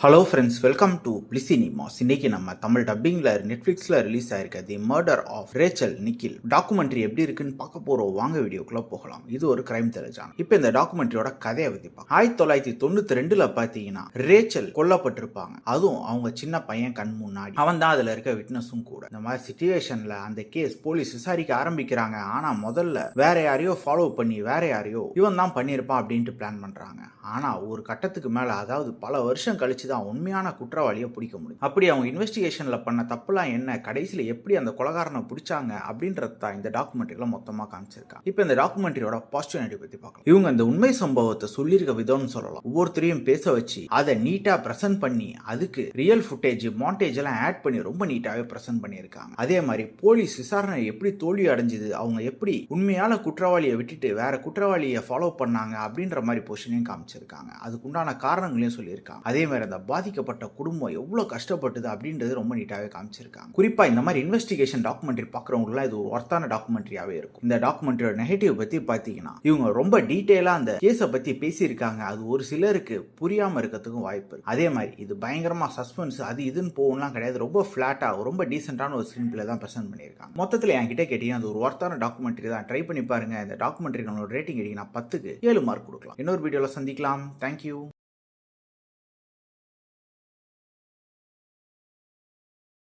Hello friends, welcome to பிளிசினிமாஸ். இன்னைக்கு நம்ம தமிழ் டப்பிங்ல நெட்ஃபிளிக்ஸ்ல ரிலீஸ் ஆயிருக்க the murder of Rachel Nickell documentary எப்படி இருக்குன்னு பார்க்க போறோம். வாங்க வீடியோக்குள்ள போகலாம். இது ஒரு கிரைம் த்ரில்லர். இப்போ இந்த டாக்குமெண்ட்ரியோட கதையை பத்தி பார்க்கலாம். 1992ல பாத்தீங்கன்னா ரேச்சல் கொல்லப்பட்டிருப்பாங்க. அதுவும் அவங்க சின்ன பையன் கண் முன்னாடி. அவன் தான் அதுல இருக்க விட்னஸும் கூட. இந்த மாதிரி சிச்சுவேஷன்ல அந்த கேஸ் போலீஸ் விசாரிக்க ஆரம்பிக்கிறாங்க. ஆனா முதல்ல வேற யாரையோ ஃபாலோ பண்ணி வேற யாரையோ இவன் தான் பண்ணியிருப்பான் அப்படின்ட்டு பிளான் பண்றாங்க. ஆனா ஒரு கட்டத்துக்கு மேல, அதாவது பல வருஷம் கழிச்சு உண்மையான குற்றவாளியை பிடிக்க முடியும். அப்படி அவங்க இன்வெஸ்டிகேஷன்ல பண்ண தப்புலாம் என்ன, கடைசியில எப்படி அந்த கொலைகாரனை பிடிச்சாங்க அப்படின்றது தான் இந்த டாக்குமெண்ட்ரியில மொத்தமா காமிச்சிருக்காங்க. இப்போ இந்த டாக்குமெண்ட்ரியோட பாசிட்டிவிட்டி பத்தி பார்க்கலாம். இவங்க இந்த உண்மை சம்பவத்தை சொல்லியிருக்க விதம்னு சொல்லலாம். ஒவ்வொருத்தரையும் பேச வச்சு அதை நீட்டா பிரசன்ட் பண்ணி அதுக்கு ரியல் ஃபுட்டேஜ் மாண்டேஜ் எல்லாம் ஆட் பண்ணி ரொம்ப நீட்டாவே பிரசன்ட் பண்ணியிருக்காங்க. அதே மாதிரி போலீஸ் விசாரணை எப்படி தோல்வி அடைஞ்சது, அவங்க எப்படி உண்மையான குற்றவாளியை விட்டுட்டு வேற குற்றவாளியை ஃபாலோ பண்ணாங்க அப்படின்ற மாதிரி பொசிஷனையும் காமிச்சிருக்காங்க. அதுக்குண்டான காரணங்களையும் சொல்லியிருக்காங்க. அதே மாதிரி அந்த பாதிக்கப்பட்ட குடும்பம் எவ்வளவு கஷ்டப்பட்டது அப்படின்றது ரொம்ப நீட்டாவே காமிச்சிருக்காங்க. குறிப்பா இந்த மாதிரி இன்வெஸ்டிகேஷன் டாக்குமெண்ட்ரி பாக்குறவங்களுக்கு இது ஒரு ஒர்த்தான டாக்குமெண்ட்ரியாவே இருக்கும். இந்த டாக்குமெண்ட்ரியோட நெகட்டிவ் பத்தி பாத்தீங்கன்னா, இவங்க ரொம்ப டீடைலா அந்த கேஸை பத்தி பேசியிருக்காங்க. அது ஒரு சிலருக்கு புரியாம இருக்கிறதுக்கும் வாய்ப்பு இருக்கு. அதே மாதிரி இது பயங்கரமா சஸ்பென்ஸ் அது இதுன்னு போகலாம் கிடையாது. ரொம்ப பிளாட்டா ரொம்ப டீசென்டான ஒரு ஸ்கிரீன் பிளே தான் பிரசன்ட் பண்ணியிருக்காங்க. மொத்தத்தில் என்கிட்ட கேட்டீங்கன்னா அது ஒரு ஒர்த்தான டாக்குமெண்ட்ரி தான். ட்ரை பண்ணி பாருங்க. இந்த டாக்குமெண்ட்ரிக்கு ரேட்டிங் எடுத்தீங்கன்னா 10க்கு 7 மார்க் கொடுக்கலாம். இன்னொரு வீடியோல சந்திக்கலாம். தேங்க்யூ.